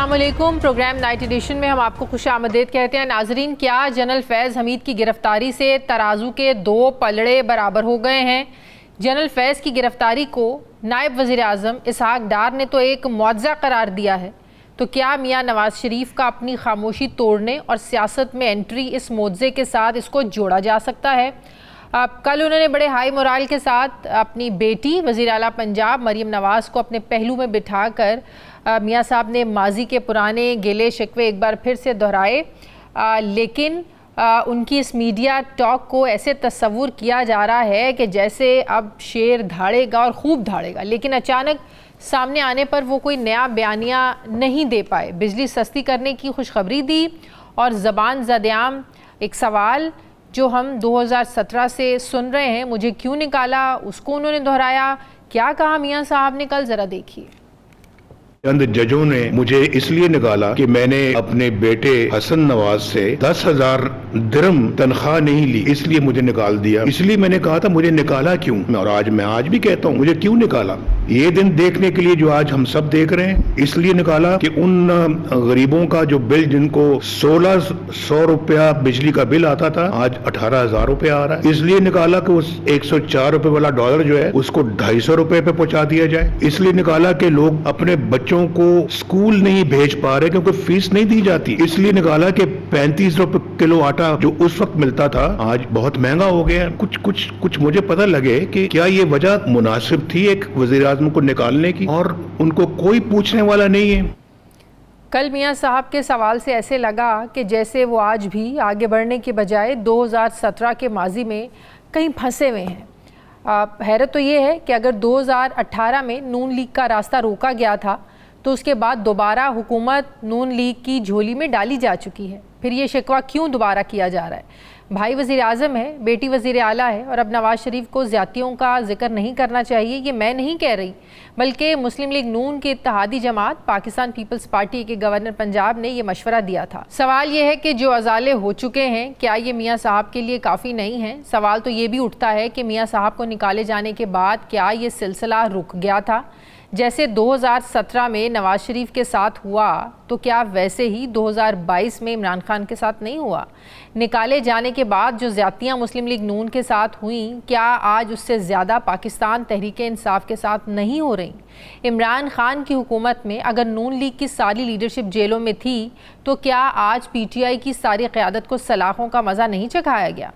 अस्सलामुअलैकुम। Programme night addition में हम आपको खुशामदीद कहते हैं। नाजरीन, क्या जनरल फैज़ हमीद की गिरफ्तारी से तराजू के दो पलड़े बराबर हो गए हैं? जनरल फैज़ की गिरफ्तारी को नायब वज़ीर आज़म इसहाक डार ने तो एक मुआवजा करार दिया है, तो क्या मियाँ नवाज शरीफ का अपनी खामोशी तोड़ने और सियासत में एंट्री इस मुआवजे के साथ इसको जोड़ा जा सकता है? कल उन्होंने बड़े हाई मोराल के साथ अपनी बेटी वज़ीर आला पंजाब मरीम नवाज़ को अपने पहलू में बिठाकर मियाँ साहब ने माजी के पुराने गिले शिकवे एक बार फिर से दोहराए, लेकिन उनकी इस मीडिया टॉक को ऐसे तस्वुर किया जा रहा है कि जैसे अब शेर धाड़ेगा और खूब धाड़ेगा, लेकिन अचानक सामने आने पर वो कोई नया बयानिया नहीं दे पाए। बिजली सस्ती करने की खुशखबरी दी और ज़बान ज़द-ए-आम एक सवाल जो हम 2017 से सुन रहे हैं, मुझे क्यों निकाला, उसको उन्होंने दोहराया। क्या कहा मियाँ साहब ने कल, ज़रा देखिए। चंद जजों ने मुझे इसलिए निकाला कि मैंने अपने बेटे हसन नवाज से 10,000 दिरहम तनख्वाह नहीं ली, इसलिए मुझे निकाल दिया। इसलिए मैंने कहा था मुझे निकाला क्यों, और आज भी कहता हूँ मुझे क्यों निकाला। ये दिन देखने के लिए जो आज हम सब देख रहे हैं, इसलिए निकाला कि उन गरीबों का जो बिल, जिनको 1600 रुपया बिजली का बिल आता था, आज 18,000 रुपया आ रहा है। इसलिए निकाला कि उस 104 रुपए वाला डॉलर जो है उसको 250 रुपए पे पहुंचा दिया जाए। इसलिए निकाला कि लोग अपने बच्चों को स्कूल नहीं भेज पा रहे क्योंकि फीस नहीं दी जाती। इसलिए निकाला कि 35 रुपए किलो आटा जो उस वक्त मिलता था आज बहुत महंगा हो गया। कुछ मुझे पता लगे कि क्या ये वजह मुनासिब थी एक वजीर आज़म को निकालने की, और उनको कोई पूछने वाला नहीं है। कल मियाँ साहब के सवाल से ऐसे लगा कि जैसे वो आज भी आगे बढ़ने के बजाय 2017 के माजी में कहीं फंसे हुए हैं। हैरत तो ये है कि अगर 2018 में नून लीग का रास्ता रोका गया था तो उसके बाद दोबारा हुकूमत नून लीग की झोली में डाली जा चुकी है। फिर ये शिकवा क्यों दोबारा किया जा रहा है? भाई वज़ीर आज़म है, बेटी वज़ीर आला है, और अब नवाज़ शरीफ को ज़्यादतियों का जिक्र नहीं करना चाहिए, ये मैं नहीं कह रही, बल्कि मुस्लिम लीग नून की इत्तेहादी जमात पाकिस्तान पीपल्स पार्टी के गवर्नर पंजाब ने ये मशवरा दिया था। सवाल ये है कि जो अजाले हो चुके हैं, क्या ये मियाँ साहब के लिए काफ़ी नहीं है? सवाल तो ये भी उठता है कि मियाँ साहब को निकाले जाने के बाद क्या ये सिलसिला रुक गया था? जैसे 2017 में नवाज शरीफ के साथ हुआ तो क्या वैसे ही 2022 में इमरान खान के साथ नहीं हुआ? निकाले जाने के बाद जो ज़्यादतियाँ मुस्लिम लीग नून के साथ हुई, क्या आज उससे ज़्यादा पाकिस्तान तहरीक इंसाफ के साथ नहीं हो रही? इमरान खान की हुकूमत में अगर नून लीग की सारी लीडरशिप जेलों में थी तो क्या आज PTI की सारी क़यादत को सलाखों का मज़ा नहीं चखाया गया?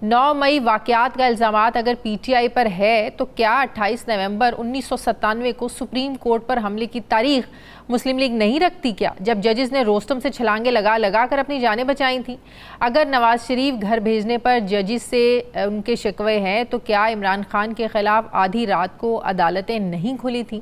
9 मई वाक़यात का इल्ज़ामात अगर PTI पर है तो क्या 28 नवंबर 1997 को सुप्रीम कोर्ट पर हमले की तारीख मुस्लिम लीग नहीं रखती क्या, जब जजेस ने रोस्तम से छलांगे लगा कर अपनी जानें बचाई थी? अगर नवाज शरीफ घर भेजने पर जजेस से उनके शिकवे हैं तो क्या इमरान खान के ख़िलाफ़ आधी रात को अदालतें नहीं खुली थी?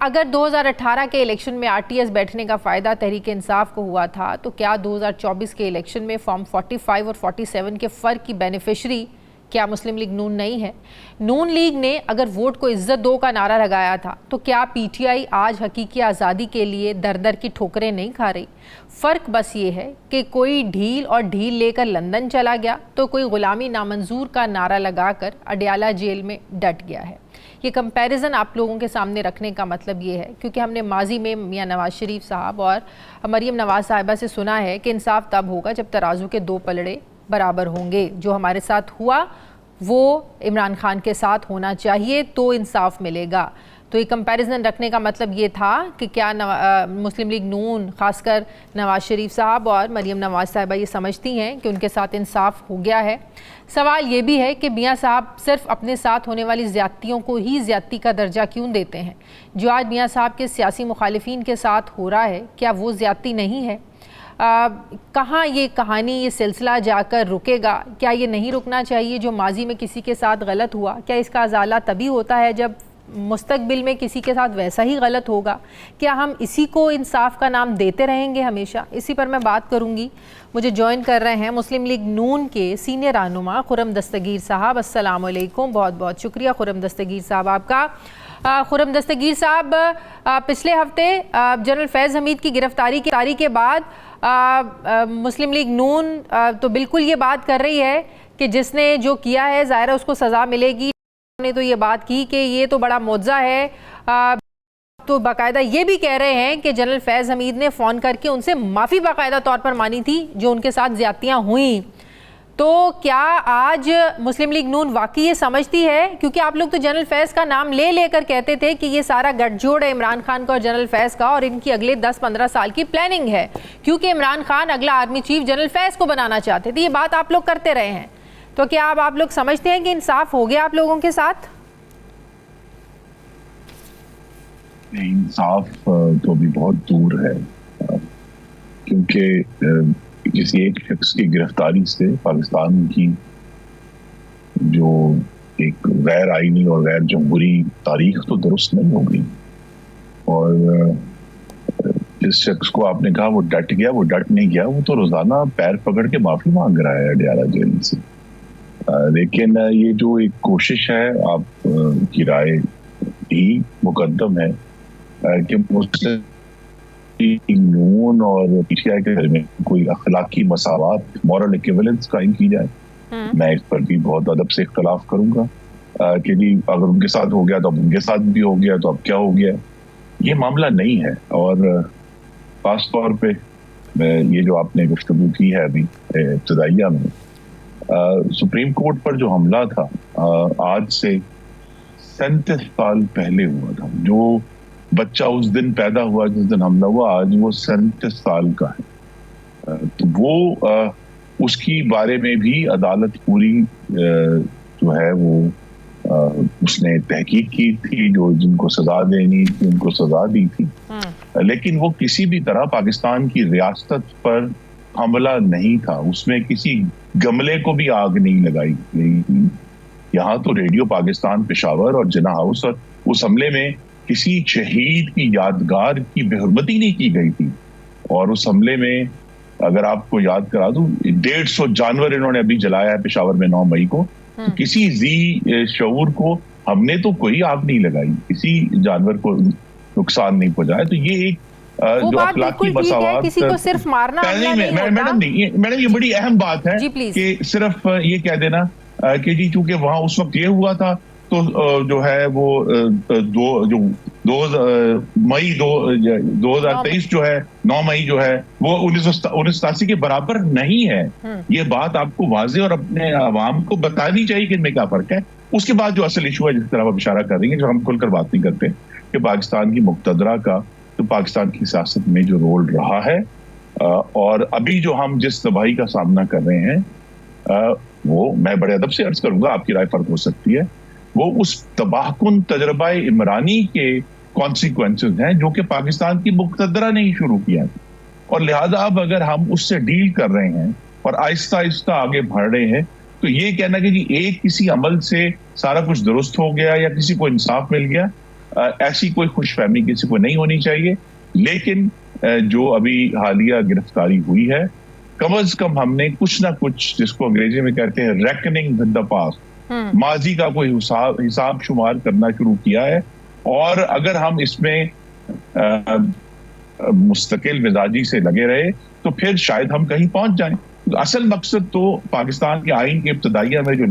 अगर 2018 के इलेक्शन में RTS बैठने का फ़ायदा तहरीक इंसाफ को हुआ था तो क्या 2024 के इलेक्शन में फॉर्म 45 और 47 के फ़र्क की बेनिफिशरी क्या मुस्लिम लीग नून नहीं है? नून लीग ने अगर वोट को इज्जत दो का नारा लगाया था तो क्या PTI आज हकीकी आज़ादी के लिए दर दर की ठोकरें नहीं खा रही? फ़र्क बस ये है कि कोई ढील लेकर लंदन चला गया तो कोई ग़ुलामी नामंजूर का नारा लगाकर अडयाला जेल में डट गया है। ये कंपैरिजन आप लोगों के सामने रखने का मतलब ये है क्योंकि हमने माजी में मियाँ नवाज शरीफ साहब और मरीम नवाज साहिबा से सुना है कि इंसाफ तब होगा जब तराजू के दो पलड़े बराबर होंगे। जो हमारे साथ हुआ वो इमरान खान के साथ होना चाहिए तो इंसाफ मिलेगा। तो ये कंपैरिजन रखने का मतलब ये था कि क्या मुस्लिम लीग नून, ख़ासकर नवाज शरीफ साहब और मरीम नवाज साहिबा ये समझती हैं कि उनके साथ इंसाफ हो गया है? सवाल ये भी है कि मियाँ साहब सिर्फ अपने साथ होने वाली ज़्यादतियों को ही ज़्यादती का दर्जा क्यों देते हैं? जो आज मियाँ साहब के सियासी मुखालिफिन के साथ हो रहा है, क्या वो ज़्यादती नहीं है? कहाँ ये कहानी, ये सिलसिला जाकर रुकेगा? क्या ये नहीं रुकना चाहिए जो माजी में किसी के साथ गलत हुआ? क्या इसका अजाला तभी होता है जब मुस्तकबिल में किसी के साथ वैसा ही गलत होगा? क्या हम इसी को इंसाफ का नाम देते रहेंगे हमेशा? इसी पर मैं बात करूंगी। मुझे ज्वाइन कर रहे हैं मुस्लिम लीग नून के सीनियर रहनुमा खुर्रम दस्तगीर साहब। अस्सलाम वालेकुम, बहुत बहुत शुक्रिया खुर्रम दस्तगीर साहब आपका। खुर्रम दस्तगीर साहब, पिछले हफ्ते जनरल फैज़ हमीद की गिरफ्तारी के बाद मुस्लिम लीग नून तो बिल्कुल ये बात कर रही है कि जिसने जो किया है ज़ाहिर है उसको सज़ा मिलेगी। ने तो ये बात की कि ये तो बड़ा मुआवजा है तो बाकायदा ये भी कह रहे हैं कि जनरल फैज़ हमीद ने फ़ोन करके उनसे माफ़ी बाकायदा तौर पर मानी थी जो उनके साथ ज़्यादतियाँ हुई। तो क्या आज मुस्लिम लीग नून वाकई ये समझती है, क्योंकि आप लोग तो जनरल फैज़ का नाम ले लेकर कहते थे कि ये सारा गठजोड़ है इमरान खान का और जनरल फैज़ का, और इनकी अगले 10-15 साल की प्लानिंग है, क्योंकि इमरान खान अगला आर्मी चीफ जनरल फैज़ को बनाना चाहते थे। ये बात आप लोग करते रहे हैं, तो क्या अब आप लोग समझते हैं कि इंसाफ हो गया आप लोगों के साथ? इंसाफ तो अभी बहुत दूर है, क्योंकि किसी एक शख्स की गिरफ्तारी से पाकिस्तान की जो एक गैर आईनी और गैर जमहूरी तारीख तो दुरुस्त नहीं हो गई। और जिस शख्स को आपने कहा वो डट गया, वो डट नहीं गया, वो तो रोजाना पैर पकड़ के माफी मांग रहा है अडयाला जेल से। लेकिन ये जो एक कोशिश है, आप की राय ही मुकद्दम है कि मुस्लिम नून और पीटीआई के दरमियान कोई अखलाकी मसावत, मॉरल इक्विवेलेंस कायम की जाए। मैं इस पर भी बहुत अदब से इख्तलाफ करूंगा कि जी अगर उनके साथ हो गया तो अब उनके साथ भी हो गया तो अब क्या हो गया। ये मामला नहीं है। और खास तौर पे ये जो आपने गुफ्तगू की है अभी इब्तदाइया में, सुप्रीम कोर्ट पर जो हमला था आज से 37 साल पहले हुआ था। जो बच्चा उस दिन पैदा हुआ जिस दिन हमला हुआ, आज वो 37 साल का है। तो वो उसकी बारे में भी अदालत पूरी जो है वो उसने तहकीक की थी, जो जिनको सजा देनी थी उनको सजा दी थी। लेकिन वो किसी भी तरह पाकिस्तान की रियासत पर हमला नहीं था, उसमें किसी गमले को भी आग नहीं लगाई गई। यहाँ तो रेडियो पाकिस्तान पेशावर और जिन्ना हाउस और उस हमले में किसी शहीद की यादगार की बेहुरमती नहीं की गई थी। और उस हमले में अगर आपको याद करा दूं, 150 जानवर इन्होंने अभी जलाया है पेशावर में 9 मई को। तो किसी जी शऊर को हमने तो कोई आग नहीं लगाई, किसी जानवर को नुकसान नहीं पहुंचाया। तो ये एक जो अखलाकी मसावत, किसी को सिर्फ मारना मैडम ये बड़ी अहम बात है कि सिर्फ ये कह देना कि जी चूंकि वहां उस वक्त ये हुआ था तो जो है वो 2023 जो है 9 मई जो है वो 1987 के बराबर नहीं है। ये बात आपको वाज़े और अपने आवाम को बतानी चाहिए कि इनमें क्या फर्क है। उसके बाद जो असल इशू है जिस तरह आप इशारा कर रही है, जो हम खुलकर बात नहीं करते कि पाकिस्तान की मुक्तदरा का तो पाकिस्तान की सियासत में जो रोल रहा है और अभी जो हम जिस तबाही का सामना कर रहे हैं वो मैं बड़े अदब से अर्ज करूंगा, आपकी राय फर्क हो सकती है, वो उस तबाहकुन तजर्बा इमरानी के कॉन्सिक्वेंसेस हैं जो कि पाकिस्तान की मुक्तदरा ने ही शुरू किया। और लिहाजा अब अगर हम उससे डील कर रहे हैं और आहिस्ता आहिस्ता आगे बढ़ रहे हैं, तो ये कहना कि जी एक किसी अमल से सारा कुछ दुरुस्त हो गया या किसी को इंसाफ मिल गया, ऐसी कोई खुशफहमी किसी को नहीं होनी चाहिए। लेकिन जो अभी हालिया गिरफ्तारी हुई है, कम अज कम हमने कुछ ना कुछ, जिसको अंग्रेजी में कहते हैं रेकनिंग विद द पास्ट, माजी का कोई हिसाब शुमार करना शुरू किया है। और अगर हम इसमें मुस्तकिल मिजाजी से लगे रहे तो फिर शायद हम कहीं पहुंच जाएं। असल मकसद तो पाकिस्तान के आइन के इब्तदाइया में जो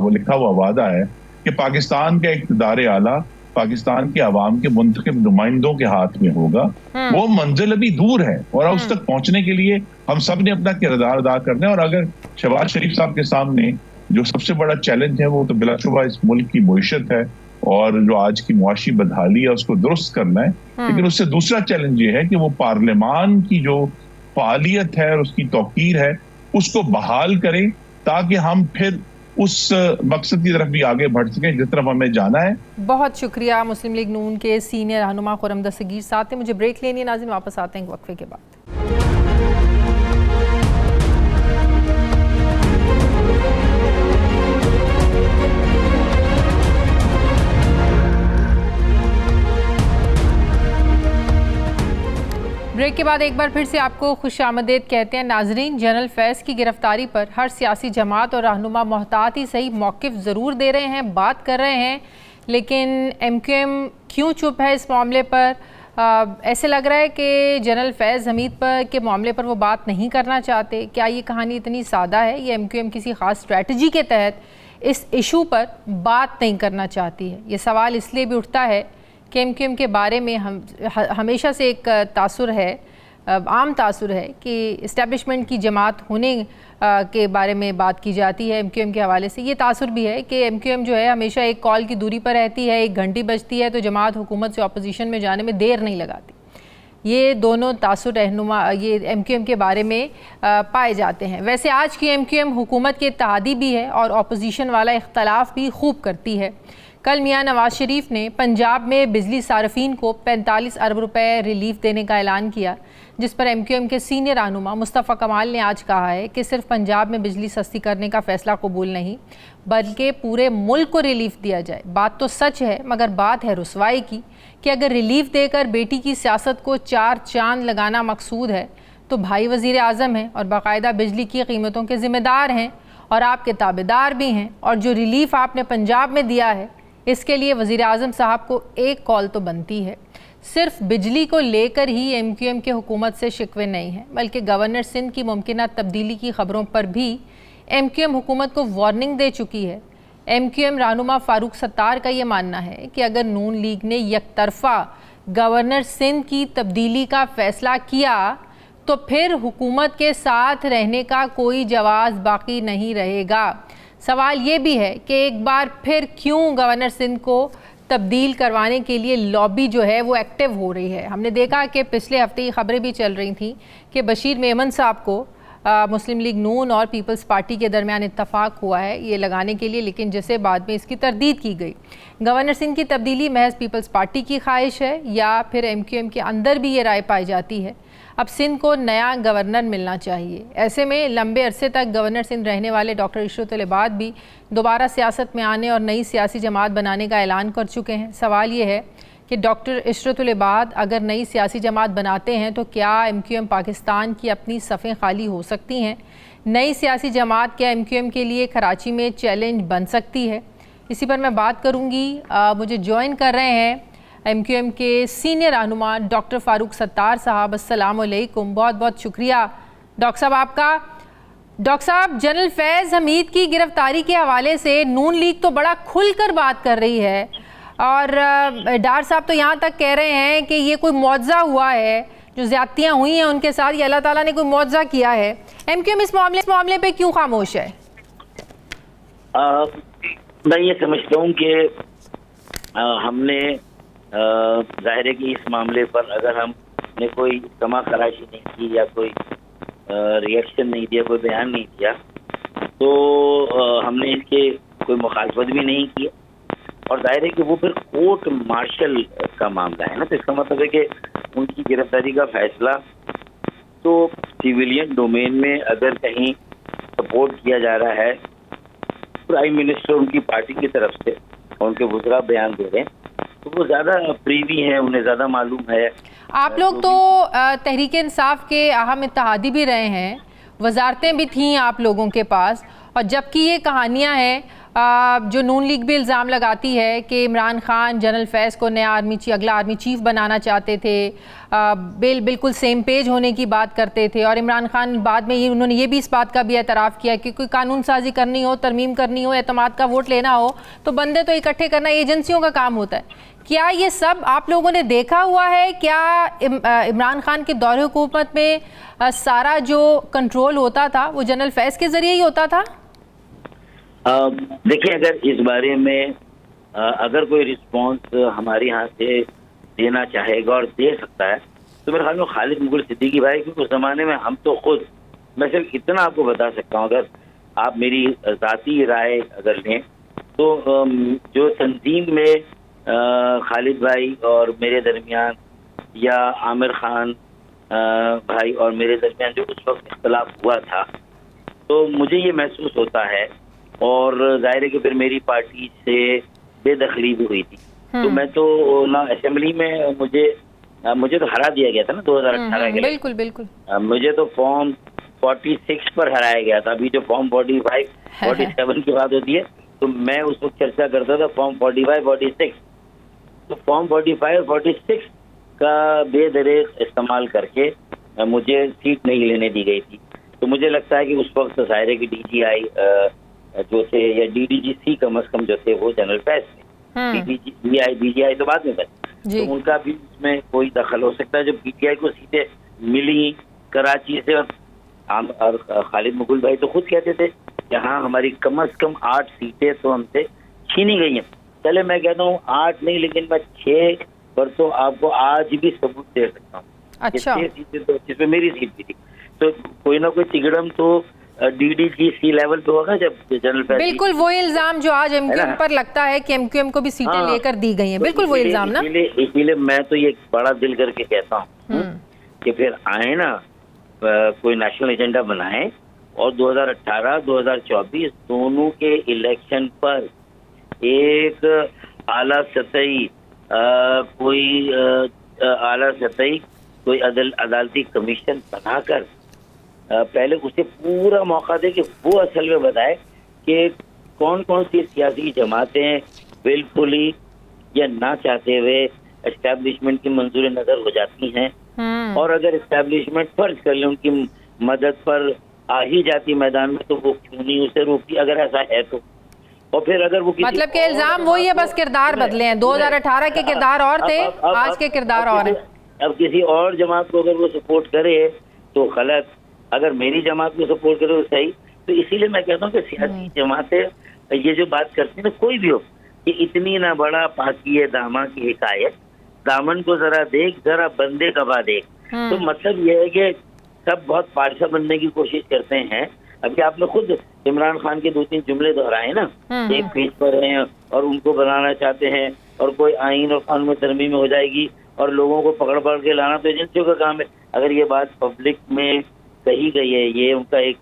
लिखा हुआ वादा है कि पाकिस्तान का इक़्तिदार आला पाकिस्तान के अवाम के मुंतखब नुमाइंदों के हाथ में होगा, वो मंजिल अभी दूर है और उस तक पहुंचने के लिए हम सब ने अपना किरदार अदा करना है। और अगर शहबाज शरीफ साहब के सामने जो सबसे बड़ा चैलेंज है वो तो बिलाशुबा इस मुल्क की मईशत है और जो आज की मुआशी बदहाली है उसको दुरुस्त करना है। लेकिन उससे दूसरा चैलेंज ये है कि वो पार्लियामान की जो फालियत है और उसकी तौकीर है उसको बहाल करें, ताकि हम फिर उस मकसद की तरफ भी आगे बढ़ सकें जिस तरफ हमें जाना है। बहुत शुक्रिया मुस्लिम लीग नून के सीनियर रहनुमा खुर्रम दस्तगीर साहब थे। मुझे ब्रेक लेनी है नाज़रीन, वापस आते हैं वक्फे के बाद। ब्रेक के बाद एक बार फिर से आपको खुशामदीद कहते हैं नाजरीन। जनरल फैज़ की गिरफ्तारी पर हर सियासी जमात और रहनुमा मोहतात ही सही मौक़िफ़ ज़रूर दे रहे हैं, बात कर रहे हैं, लेकिन MQM क्यों चुप है इस मामले पर? ऐसे लग रहा है कि जनरल फैज़ हमीद पर के मामले पर वो बात नहीं करना चाहते। क्या ये कहानी इतनी सादा है? ये MQM किसी ख़ास स्ट्रैटेजी के तहत इस इशू पर बात नहीं करना चाहती है? ये सवाल इसलिए भी उठता है कि एमक्यूएम के बारे में हमेशा से एक तासुर है, आम तासुर है कि इस्टेब्लिशमेंट की जमात होने के बारे में बात की जाती है एमक्यूएम के हवाले से। ये तासुर भी है कि एमक्यूएम जो है हमेशा एक कॉल की दूरी पर रहती है, एक घंटी बजती है तो जमात हुकूमत से अपोजिशन में जाने में देर नहीं लगाती। ये दोनों तासुर रहनुमा ये एमक्यूएम के बारे में पाए जाते हैं। वैसे आज की एमक्यूएम हुकूमत के इत्तेहादी भी है और अपोजिशन वाला इख्तलाफ भी खूब करती है। कल मियां नवाज शरीफ ने पंजाब में बिजली सार्फिन को 45 अरब रुपए रिलीफ देने का ऐलान किया, जिस पर एमक्यूएम के सीनियर रहनुमा मुस्तफ़ा कमाल ने आज कहा है कि सिर्फ पंजाब में बिजली सस्ती करने का फ़ैसला कबूल नहीं बल्कि पूरे मुल्क को रिलीफ दिया जाए। बात तो सच है, मगर बात है रुसवाई की कि अगर रिलीफ देकर बेटी की सियासत को चार चांद लगाना मकसूद है तो भाई वज़ीर आज़म हैं और बाकायदा बिजली की कीमतों के ज़िम्मेदार हैं और आपके ताबेदार भी हैं, और जो रिलीफ आपने पंजाब में दिया है इसके लिए वज़ीर आज़म साहब को एक कॉल तो बनती है। सिर्फ बिजली को लेकर ही एमक्यूएम के हुकूमत से शिकवे नहीं हैं, बल्कि गवर्नर सिंध की मुमकिना तब्दीली की खबरों पर भी एमक्यूएम हुकूमत को वार्निंग दे चुकी है। एमक्यूएम रहनुमा फारूक सत्तार का ये मानना है कि अगर नून लीग ने यकतरफा गवर्नर सिंध की तब्दीली का फ़ैसला किया तो फिर हुकूमत के साथ रहने का कोई जवाज़ बाकी नहीं रहेगा। सवाल ये भी है कि एक बार फिर क्यों गवर्नर सिंध को तब्दील करवाने के लिए लॉबी जो है वो एक्टिव हो रही है। हमने देखा कि पिछले हफ्ते ये खबरें भी चल रही थी कि बशीर मेमन साहब को मुस्लिम लीग नून और पीपल्स पार्टी के दरमियान इत्तफाक हुआ है ये लगाने के लिए, लेकिन जिसे बाद में इसकी तरदीद की गई। गवर्नर सिंह की तब्दीली महज पीपल्स पार्टी की ख्वाहिश है या फिर एमक्यूएम के अंदर भी ये राय पाई जाती है अब सिंध को नया गवर्नर मिलना चाहिए। ऐसे में लंबे अरसे तक गवर्नर सिंध रहने वाले डॉक्टर इशरतुल इबाद भी दोबारा सियासत में आने और नई सियासी जमात बनाने का ऐलान कर चुके हैं। सवाल ये है कि डॉक्टर इशरतुल इबाद अगर नई सियासी जमात बनाते हैं तो क्या एमक्यूएम पाकिस्तान की अपनी सफ़ें खाली हो सकती हैं? नई सियासी जमात क्या एमक्यूएम के लिए कराची में चैलेंज बन सकती है? इसी पर मैं बात करूँगी। मुझे ज्वाइन कर रहे हैं एमक्यूएम के सीनियर रहनुमा डॉक्टर फारूक सत्तार साहब। अस्सलाम वालेकुम, बहुत बहुत शुक्रिया डॉक्टर साहब आपका। डॉक्टर साहब, जनरल फैज़ हमीद की गिरफ्तारी के हवाले से नून लीग तो बड़ा खुलकर बात कर रही है और डार साहब तो यहाँ तक कह रहे हैं कि ये कोई मुआवजा हुआ है, जो ज़्यादतियाँ हुई हैं उनके साथ ये अल्लाह ताला ने कोई मुआवजा किया है। एमक्यूएम इस मामले पे क्यों खामोश है? मैं ये समझता हूँ कि हमने जाहिर है कि इस मामले पर अगर हमने कोई तमा खराशी नहीं की या कोई रिएक्शन नहीं दिया, कोई बयान नहीं दिया, तो हमने इसके कोई मुखालफत भी नहीं किया। और जाहिर है कि वो फिर कोर्ट मार्शल का मामला है ना, तो इसका मतलब है कि उनकी गिरफ्तारी का फैसला तो सिविलियन डोमेन में अगर कहीं सपोर्ट किया जा रहा है, प्राइम मिनिस्टर उनकी पार्टी की तरफ से और उनके वज़रा बयान दे रहे हैं, तो वो ज़्यादा प्रीवी है, उन्हें ज़्यादा मालूम है। आप लोग तो तहरीक इंसाफ के अहम इत्तेहादी भी रहे हैं, वजारतें भी थीं आप लोगों के पास, और जबकि ये कहानियां हैं जो नून लीग भी इल्ज़ाम लगाती है कि इमरान खान जनरल फैज़ को नया अगला आर्मी चीफ बनाना चाहते थे, बिल्कुल सेम पेज होने की बात करते थे, और इमरान खान बाद में उन्होंने ये भी इस बात का भी एतराफ़ किया कि कोई कानून साजी करनी हो, तरमीम करनी हो, एतमाद का वोट लेना हो तो बंदे तो इकट्ठे करना एजेंसियों का काम होता है। क्या ये सब आप लोगों ने देखा हुआ है? क्या इमरान खान के दौरे हुकूमत में सारा जो कंट्रोल होता था वो जनरल फैज़ के ज़रिए ही होता था? देखिए, अगर इस बारे में अगर कोई रिस्पॉन्स हमारे यहाँ से देना चाहेगा और दे सकता है तो मेरे ख्याल में खालिद मुगल सिद्दीकी भाई, क्योंकि उस ज़माने में हम तो खुद, मैं सिर्फ इतना आपको बता सकता हूँ, अगर आप मेरी ज़ाती राय अगर लें तो जो तंजीम में खालिद भाई और मेरे दरमियान या आमिर खान भाई और मेरे दरमियान जो उस वक्त इख्तलाफ हुआ था, तो मुझे ये महसूस होता है, और जाहिर है कि फिर मेरी पार्टी से बेदखली भी हुई थी। तो मैं तो ना असेंबली में मुझे तो हरा दिया गया था ना 2018 के लिए। बिल्कुल बिल्कुल। मुझे तो फॉर्म 46 पर हराया गया था। अभी जो फॉर्म 45 47 की बात होती है, तो मैं उस वक्त चर्चा करता था फॉर्म 45 46। तो फॉर्म 45 46 का बेदरेक इस्तेमाल करके मुझे सीट नहीं लेने दी गई थी। तो मुझे लगता है कि उस वक्त जाहिर है कि DGI जो थे या DDGC कम अज कम जो थे वो जनरल फैज़ थे। DGI तो बाद में बने। जी। तो उनका भी इसमें कोई दखल हो सकता है। जब पीटीआई को सीटें मिली कराची से, और खालिद मुगल भाई तो खुद कहते थे कि हाँ हमारी कम से कम 8 सीटें तो हमसे छीनी गई हैं। चले मैं कहता हूँ 8 नहीं, लेकिन मैं 6 पर तो आपको आज भी सबूत दे सकता हूँ। अच्छा। 6 सीटें तो जिसमें मेरी सीट भी थी, तो कोई ना कोई तिगड़म तो DDG लेवल पे होगा जब जनरल। बिल्कुल वही इल्जाम जो आज एमक्यूएम पर लगता है कि एमक्यूएम को भी सीटें लेकर दी गई हैं, बिल्कुल वही इल्जाम ना। इसीलिए मैं तो ये बड़ा दिल करके कहता हूँ कि फिर आए ना कोई नेशनल एजेंडा बनाए और 2018-2024 दोनों के इलेक्शन पर एक आला सतही कोई अदालती कमीशन बनाकर पहले उसे पूरा मौका दे कि वो असल में बताए कि कौन कौन सी सियासी जमातें बिल्कुल या ना चाहते हुए एस्टैब्लिशमेंट की मंजूरी नजर हो जाती हैं, और अगर एस्टैब्लिशमेंट फर्ज कर ले उनकी मदद पर आ ही जाती मैदान में तो वो क्यों नहीं उसे रोकती, अगर ऐसा है तो। और फिर अगर वो मतलब के इल्जाम वही है, बस किरदार बदले हैं। 2018 के किरदार और थे, आज के किरदार और हैं। अब किसी और जमात को अगर वो सपोर्ट करे तो गलत, अगर मेरी जमात को सपोर्ट करे तो सही। तो इसीलिए मैं कहता हूँ कि सियासी जमातें ये जो बात करती है ना, कोई भी हो, कि इतनी ना बड़ा पाकी दामा की हिकायत, दामन को जरा देख जरा बंदे कबा देख। तो मतलब ये है कि सब बहुत पारसा बनने की कोशिश करते हैं। अभी आपने खुद इमरान खान के 2-3 जुमले दोहराए ना, एक पेज पर हैं और उनको बनाना चाहते हैं, और कोई आईन और कानून में तरमीम हो जाएगी और लोगों को पकड़ पकड़ के लाना तो एजेंसियों का काम है। अगर ये बात पब्लिक में कही गई है, ये उनका एक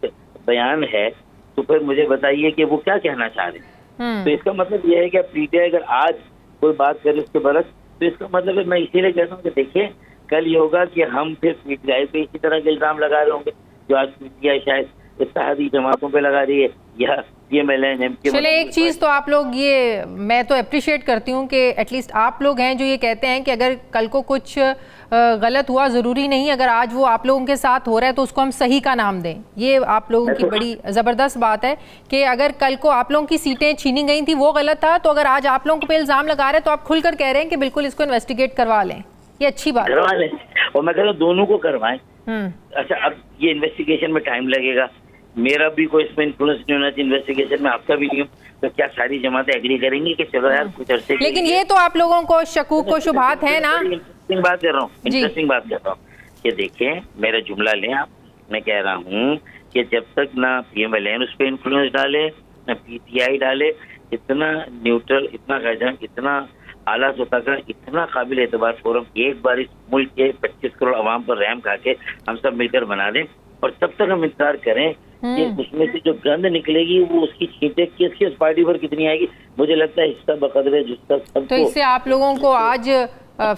बयान है, तो फिर मुझे बताइए कि वो क्या कहना चाह रहे हैं। तो इसका मतलब ये है कि पीटीआई अगर आज कोई बात करे उसके बरस, तो इसका मतलब है, मैं इसीलिए कहता हूँ कि देखिए कल ये होगा कि हम फिर पीटीआई पे इसी तरह के इल्जाम लगा रहे होंगे जो आज पीटीआई शायद इत्तेहादी जमातों पे लगा रही है या PMLN। चले एक चीज़ तो आप लोग, ये मैं तो अप्रिशिएट करती हूँ कि एटलीस्ट आप लोग हैं जो ये कहते हैं कि अगर कल को कुछ गलत हुआ, ज़रूरी नहीं अगर आज वो आप लोगों के साथ हो रहा है तो उसको हम सही का नाम दें। ये आप लोगों की बड़ी ज़बरदस्त बात है कि अगर कल को आप लोगों की सीटें छीनी गई थी वो गलत था, तो अगर आज आप लोगों पे इल्ज़ाम लगा रहे हैं तो आप खुलकर कह रहे हैं कि बिल्कुल इसको इन्वेस्टिगेट करवा लें। ये अच्छी बात करवा लें, और मैं कह रहा हूँ दोनों को करवाएं। अच्छा, अब ये इन्वेस्टिगेशन में टाइम लगेगा, मेरा भी कोई इसमें इन्फ्लुएंस नहीं होना चाहिए इन्वेस्टिगेशन में, आपका भी नहीं हो, तो क्या सारी जमातें एग्री करेंगी कि चलो यार कुछ अर्से। लेकिन ये तो आप लोगों को शकूक को शुभात है ना। इंटरेस्टिंग बात कर रहा हूँ, इंटरेस्टिंग बात कर रहा हूँ कि देखें मेरा जुमला लें आप, मैं कह रहा हूँ कि जब तक ना PMLN उस पर इन्फ्लुएंस डाले ना PTI डाले, इतना न्यूट्रल, इतना गजन, इतना आला सतह का, इतना काबिल एतबार फोरम एक बार इस मुल्क के 25 करोड़ आवाम पर रहम खा के हम सब मिलकर बना दें, और तब तक हम इंतजार करें कि उसमें से जो गंद निकलेगी वो उसकी छींटे किसकी उस पार्टी पर कितनी आएगी। मुझे लगता है हिस्सा बकदरे जिसका सबको, तो इससे आप लोगों को आज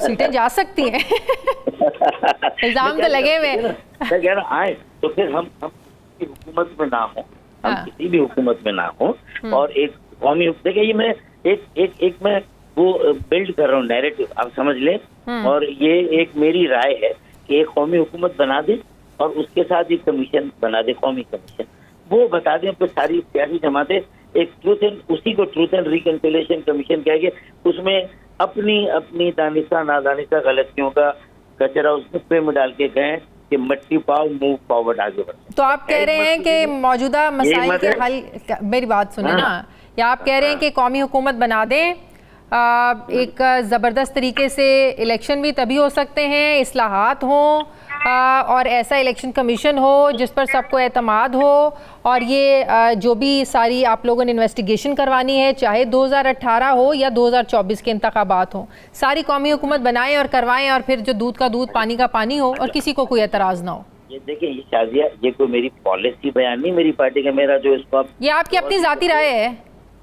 सीटें जा सकती हैं। इल्जाम तो लगे हुए। मैं कह रहा आए तो फिर हम किसी हुकूमत में ना हो, हम किसी भी हुकूमत में ना हो, और एक कौमी, देखिए ये मैं एक मैं वो बिल्ड कर रहा हूँ नैरेटिव, आप समझ लें, और ये एक मेरी राय है कि एक कौमी हुकूमत बना दे और उसके साथ एक कमीशन बना दे, कौमी कमीशन, वो बता दें फिर सारी सियासी जमातें एक उसी को ट्रूथ एंड रिकंसिलिएशन कमीशन कहेंगे, उसमें अपनी अपनी दानिशा नादानिशा गलतियों का कचरा उसमें पे में डाल के कहें कि मट्टी पाओ मूव फॉरवर्ड, आगे बढ़े। तो आप कह रहे हैं कि मौजूदा मसाइल के हल, मेरी बात सुने ना, या आप कह रहे हैं कि कौमी हुकूमत बना दें, एक ज़बरदस्त तरीके से इलेक्शन भी तभी हो सकते हैं, इस्लाहात हों, और ऐसा इलेक्शन कमीशन हो जिस पर सबको एतमाद हो, और ये जो भी सारी आप लोगों ने इन्वेस्टिगेशन करवानी है, चाहे 2018 हो या 2024 के इंतखाबात हो, सारी कौमी हुकूमत बनाएं और करवाएं, और फिर जो दूध का दूध पानी का पानी हो और किसी को कोई एतराज़ ना हो। ये देखिए, ये शाजिया, ये कोई मेरी पॉलिसी बयान नहीं, मेरी पार्टी का, मेरा जो इसको आप, ये आपकी अपनी ज़ाती राय है।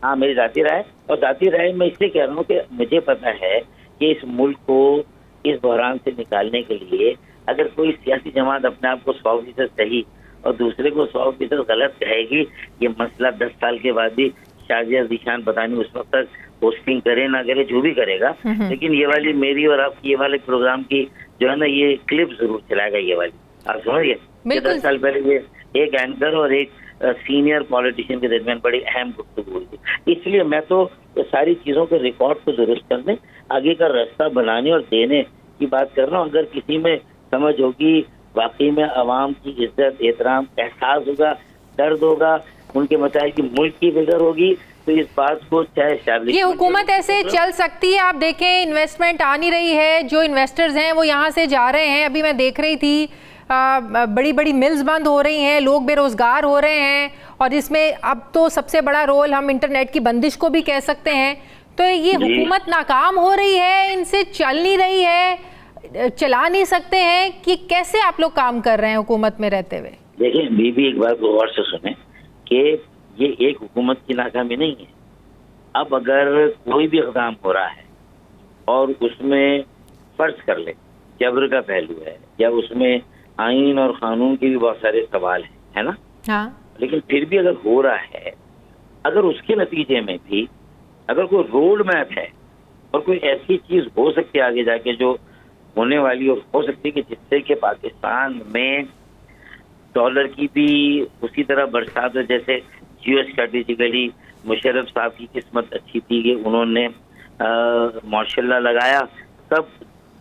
हाँ, मेरी ज़ाती राय, और ज़ाती राय मैं इसलिए कह रहा हूँ कि मुझे पता है कि इस मुल्क को इस बहरान से निकालने के लिए अगर कोई सियासी जमात अपने आप को 100% सही और दूसरे को 100% गलत कहेगी, ये मसला 10 साल के बाद भी शाजिया ज़ीशान पता नहीं उस वक्त तक पोस्टिंग करे ना करे, जो भी करेगा, लेकिन ये वाली मेरी और आपकी ये वाले प्रोग्राम की जो है ना, ये क्लिप जरूर चलाएगा ये वाली, आप समझिए। 10 साल पहले ये एक एंकर और एक सीनियर पॉलिटिशियन के दरमियान बड़ी अहम गुफ्तगू हुई थी। इसलिए मैं तो सारी चीज़ों के रिकॉर्ड को दुरुस्त कर दें, आगे का रास्ता बनाने और देने की बात कर रहा हूँ। अगर किसी में समझ होगी, वाकई में अवाम की इज्जत, एहतराम, एहसास होगा, दर्द होगा, उनके मसाइल की मुल्क की फिक्र होगी, तो इस बात को चाहे ये हुकूमत ऐसे चल सकती है। आप देखें इन्वेस्टमेंट आ नहीं रही है, जो इन्वेस्टर्स हैं वो यहाँ से जा रहे हैं। अभी मैं देख रही थी बड़ी बड़ी मिल्स बंद हो रही हैं, लोग बेरोजगार हो रहे हैं, और इसमें अब तो सबसे बड़ा रोल हम इंटरनेट की बंदिश को भी कह सकते हैं। तो ये हुकूमत नाकाम हो रही है, इनसे चल नहीं रही है, चला नहीं सकते हैं कि कैसे आप लोग काम कर रहे हैं हुकूमत में रहते हुए? देखिए बीबी, एक बात गौर से सुने कि ये एक हुकूमत की नाकामी नहीं है। अब अगर कोई भी इक़दाम हो रहा है और उसमें फर्ज कर ले जबर का पहलू है, या उसमें आइन और कानून के भी बहुत सारे सवाल हैं, है ना? हाँ। लेकिन फिर भी अगर हो रहा है, अगर उसके नतीजे में भी अगर कोई रोड मैप है और कोई ऐसी चीज हो सकती है आगे जाके जो होने वाली और हो सकती है कि जिससे कि पाकिस्तान में डॉलर की भी उसी तरह बरसात हो, जैसे जियो स्ट्रेटेजिकली मुशर्रफ साहब की किस्मत अच्छी थी कि उन्होंने माशाल्लाह लगाया, सब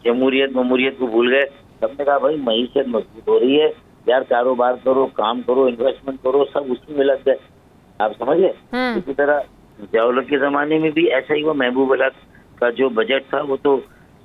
जमहूरियत ममूरियत को भूल गए, सबने कहा भाई मईशत मजबूत हो रही है यार, कारोबार करो, काम करो, इन्वेस्टमेंट करो, सब उसी में लग गए। आप समझे? इसी तरह जवाहर के जमाने में भी ऐसा ही हुआ। महबूब अल्लाह का जो बजट था वो तो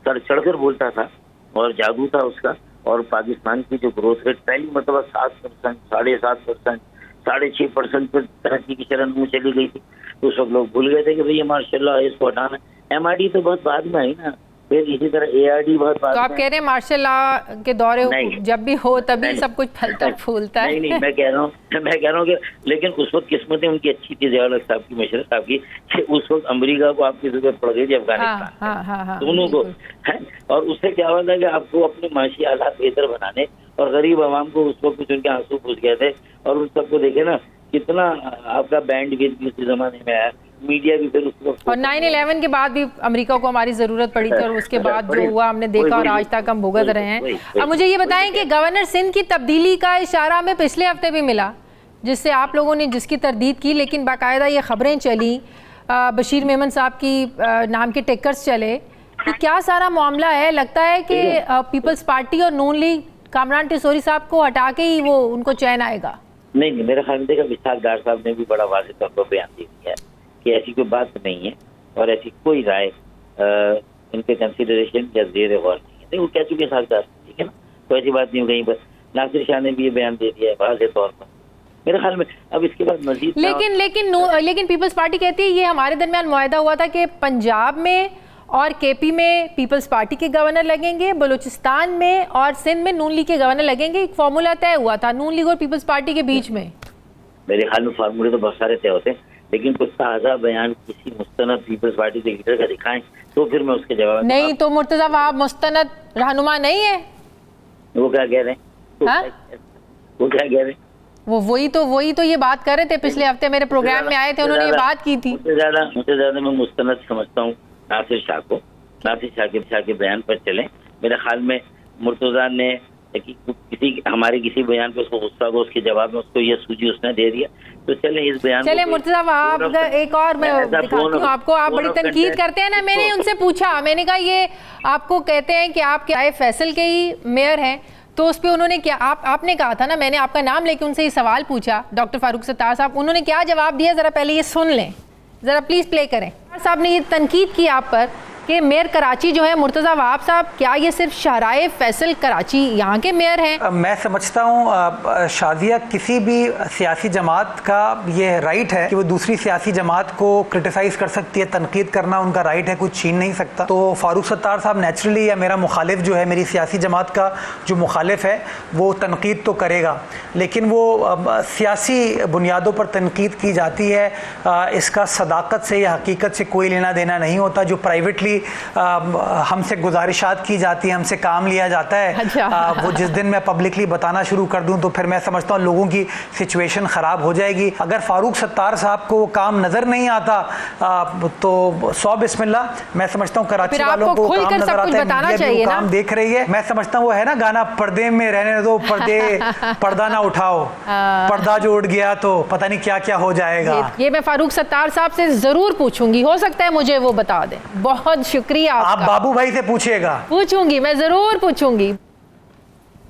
सर चढ़कर बोलता था और जादू था उसका, और पाकिस्तान की जो ग्रोथ रेट पहली मतलब 7%, 7.5%, 6.5% पर तरक्की की चरण में चली गई थी। तो उस वक्त लोग भूल गए थे कि भैया माशाल्लाह इसको हटाना। MRD तो बहुत बाद में आई ना, फिर इसी तरह ARD बहुत बाद। तो आप कह रहे हैं मार्शल लॉ के दौरे जब भी हो तभी सब कुछ फलता फूलता है? नहीं, मैं कह रहा हूँ कि लेकिन उस वक्त किस्मतें उनकी अच्छी थी जवाहर साहब की, मुशर्रफ साहब की, कि उस वक्त अमेरिका को आपकी जरूरत पड़ गई थी, अफगानिस्तान दोनों को है। और उससे क्या हुआ था कि आपको अपने माशी हालात बेहतर बनाने और गरीब आवाम को उस वक्त कुछ उनके आंसू पूछ गए थे, और उन सबको देखे ना कितना आपका बैंड भी उस जमाने में आया, मीडिया भी फिर उस वक्त। और 9/11 के बाद भी अमेरिका को हमारी जरूरत पड़ी थी, और उसके बाद जो हुआ हमने देखा और आज तक हम भुगत रहे हैं। अब मुझे ये बताएं कि गवर्नर सिंध की तब्दीली का इशारा हमें पिछले हफ्ते भी मिला, जिससे आप लोगों ने जिसकी तरदीद की, लेकिन बाकायदा ये खबरें चली, बशीर मेमन साहब की नाम के टिकर्स चले, कि क्या सारा मामला है? लगता है कि पीपल्स पार्टी और नून लीग कामरान टिसोरी साहब को हटा के ही वो उनको चैन आएगा? नहीं, मेरे ख्याल में देखा विशाख डार साहब ने भी बड़ा वाज़ेह तौर पर बयान दे दिया है कि ऐसी कोई बात नहीं है और ऐसी कोई राय इनके कंसिडरेशन या जेर गौर नहीं है। वो कह चुके साथ, ठीक है ना, कोई ऐसी बात नहीं हो। कहीं पर नासिर शाह ने भी ये बयान दे दिया है वाज़ेह तौर पर, मेरे ख्याल में। अब इसके बाद मजीद लेकिन पीपल्स पार्टी कहती है ये हमारे दरमियान मुआहदा हुआ था कि पंजाब में और KP में पीपल्स पार्टी के गवर्नर लगेंगे, बलूचिस्तान में और सिंध में नून लीग के गवर्नर लगेंगे। एक फॉर्मूला तय हुआ था नून लीग और पीपल्स पार्टी के बीच में। मेरे ख्याल में फार्मूले तो बहुत सारे तय होते हैं, लेकिन कुछ ताज़ा बयान किसी मुस्तनद पीपल्स पार्टी के लीडर का दिखाएं तो फिर मैं उसके जवाब। नहीं तो मुर्तज़ा वहाब मुस्तनद रहनुमा नहीं है? वो क्या कह रहे हैं? वो क्या कह रहे हैं? वही तो ये बात कर रहे थे, पिछले हफ्ते मेरे प्रोग्राम में आए थे, उन्होंने ये बात की थी। मुझसे ज्यादा मैं मुस्तनद समझता हूँ नासिर शाह को। नासिर शाह के बयान पर चले। मेरे ख्याल में मुर्तज़ा ने हमारे किसी बयान पे उसको गुस्सा हो, उसके जवाब में उसको ये सूझी उसने दे दिया, तो चले इस बयान। चले मुर्तज़ा वहाब, एक और मैं दिखाती हूँ आपको, आप बड़ी तनकीद करते हैं ना। मैंने उनसे पूछा, मैंने कहा ये आपको कहते हैं कि आप क्या फैसल के ही मेयर हैं, तो उस पर उन्होंने क्या आपने कहा था ना, मैंने आपका नाम लेके उनसे ये सवाल पूछा, डॉक्टर फारूक सत्तार साहब, उन्होंने क्या जवाब दिया जरा पहले ये सुन लें, जरा प्लीज प्ले करें। साहब ने ये तनकीद की आप पर कि मेयर कराची जो है मुर्तज़ा वहाब साहब, क्या ये सिर्फ शाहराए फैसल कराची यहाँ के मेयर हैं? मैं समझता हूँ शाजिया, किसी भी सियासी जमात का ये राइट है कि वो दूसरी सियासी जमात को क्रिटिसाइज़ कर सकती है, तनकीद करना उनका राइट है, कुछ छीन नहीं सकता। तो फारूक सत्तार साहब नेचुरली, या मेरा मुखालिफ जो है, मेरी सियासी जमात का जो मुखालिफ है, वो तनकीद तो करेगा, लेकिन वो सियासी बुनियादों पर तनकीद की जाती है, इसका सदाकत से या हकीकत से कोई लेना देना नहीं होता। जो प्राइवेटली हमसे गुजारिशात की जाती है, हमसे काम लिया जाता है, वो जिस दिन मैं पब्लिकली बताना शुरू कर दूं तो फिर मैं समझता हूँ लोगों की सिचुएशन ख़राब हो जाएगी। अगर फारूक सत्तार साहब को काम नज़र नहीं आता तो 100 बिस्मिल्लाह, मैं समझता हूँ कराची वालों को काम नजर आता है, काम देख रही है। मैं समझता हूँ वो है ना गाना, पर्दे में रहने दो पर्दा ना उठाओ, पर्दा जो उठ गया तो पता नहीं क्या क्या हो जाएगा। ये मैं फारूक सत्तार साहब से ज़रूर पूछूंगी, हो सकता है मुझे वो बता दें, बहुत बहुत शुक्रिया आप आपका। बाबू भाई से पूछिएगा। पूछूंगी, मैं ज़रूर पूछूंगी।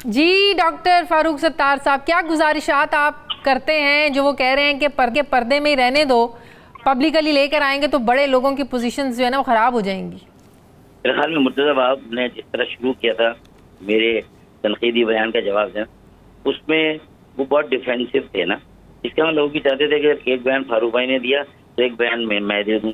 जी डॉक्टर फारूक सत्तार साहब, क्या गुजारिशात आप करते हैं जो वो कह रहे हैं कि पर्दे में ही रहने दो, पब्लिकली लेकर आएंगे तो बड़े लोगों की पोजीशंस जो है ना वो ख़राब हो जाएंगी? मेरे ख्याल में मुर्तज़ा साहब ने जिस तरह शुरू किया था मेरे तनकीदी बयान का जवाब देना, उसमें वो बहुत डिफेंसिव थे ना। इसका मतलब लोग भी चाहते थे कि एक बयान फारूक भाई ने दिया तो एक बयान मैं दे दूं।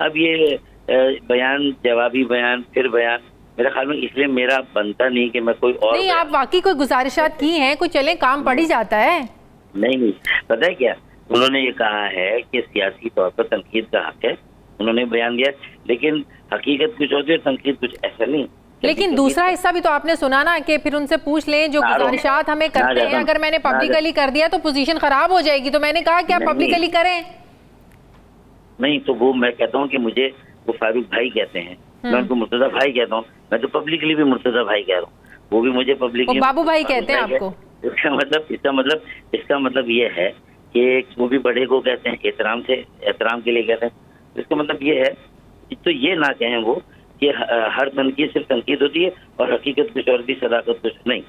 अब ये बयान, जवाबी बयान, फिर बयान, मेरे ख्याल में इसलिए मेरा बनता नहीं कि मैं कोई और नहीं, आप वाकई कोई गुजारिशात की हैं, कोई चले काम पड़ ही जाता है। नहीं, पता है क्या, उन्होंने ये कहा है कि सियासी तौर पर तनकीद का हक है, उन्होंने बयान दिया, लेकिन हकीकत कुछ होती है, तनकीद कुछ ऐसा नहीं। लेकिन दूसरा हिस्सा भी तो आपने सुना ना कि फिर उनसे पूछ लें जो गुजारिशात हमें करते हैं, अगर मैंने पब्लिकली कर दिया तो पोजीशन खराब हो जाएगी। तो मैंने कहा कि आप पब्लिकली करें। नहीं तो वो मैं कहता हूँ कि मुझे वो फारूक भाई कहते हैं, मैं उनको मुर्तज़ा भाई कहता हूँ, मैं तो पब्लिकली भी मुर्तज़ा भाई कह रहा हूँ, वो भी मुझे पब्लिकली बाबू भाई कहते हैं आपको। इसका मतलब ये है कि वो भी बड़े को कहते हैं, एहतराम के लिए कहते हैं। इसका मतलब ये है, तो ये ना कहें वो कि हर तनकीद सिर्फ तनकीद होती है और हकीकत कुछ और भी, सदाकत कुछ नहीं।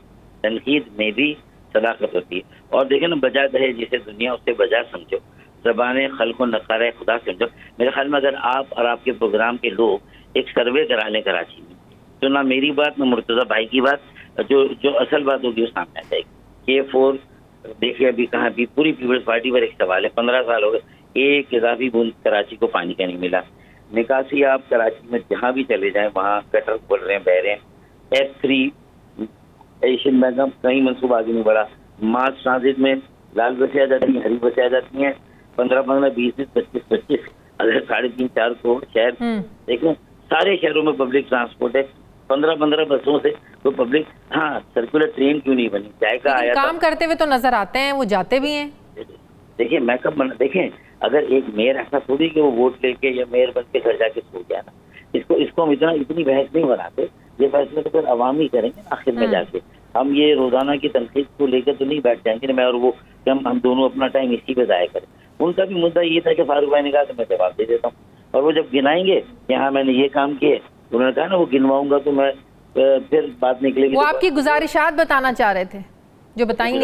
तनकीद में भी सदाकत होती है। और देखें ना, बजा कहे जिसे दुनिया उससे बजा समझो, ज़बान खल्क़ व नक़ारा खुदा समझो। मेरे ख्याल में अगर आप और आपके प्रोग्राम के लोग एक सर्वे करा लें कराची में, तो ना मेरी बात ना मुर्तज़ा भाई की बात, जो असल बात होगी वो सामने आ जाएगी। K4 देखिए अभी कहाँ भी पूरी पीपल्स पार्टी पर एक सवाल है, 15 साल हो गए, एक इजाफी बूंद कराची को पानी का नहीं मिला। निकासी आप कराची में जहाँ भी चले जाएं वहाँ गटर खोल रहे हैं, बह रहे हैं। F3 एशियन बैंक का कहीं मनसूबा आगे नहीं बढ़ा। मास ट्रांजिट में लाल बसें आ जाती हैं, हरी बसें आ जाती हैं, 15-15, 20-20, 25-25, अगर 3.5-4 करोड़ शहर देखें, सारे शहरों में पब्लिक ट्रांसपोर्ट है, 15-15 बसों से तो पब्लिक। हाँ, सर्कुलर ट्रेन क्यों नहीं बनी? जायका आया, काम करते हुए तो नजर आते हैं, वो जाते भी हैं। देखिए मैं कब देखें, अगर एक मेयर ऐसा थोड़ी कि वो वोट लेके या मेयर बन के घर जाके सो जाए ना, इसको हम इतनी बहस नहीं बनाते। ये फैसले तो फिर अवाम ही करेंगे आखिर में जाके। हम ये रोजाना की तनकीद को लेकर तो नहीं बैठ जाएंगे, मैं और वो कि हम दोनों अपना टाइम इसी पे जाया करें। उनका भी मुद्दा ये था कि फारूक भाई ने कहा तो मैं जवाब दे देता हूँ, और वो जब गिनाएंगे कि हाँ मैंने ये काम किए, उन्होंने कहा ना वो गिनवाऊंगा तो मैं फिर बात निकलेगी। वो आपकी गुजारिशात बताना चाह रहे थे जो बताई नहीं।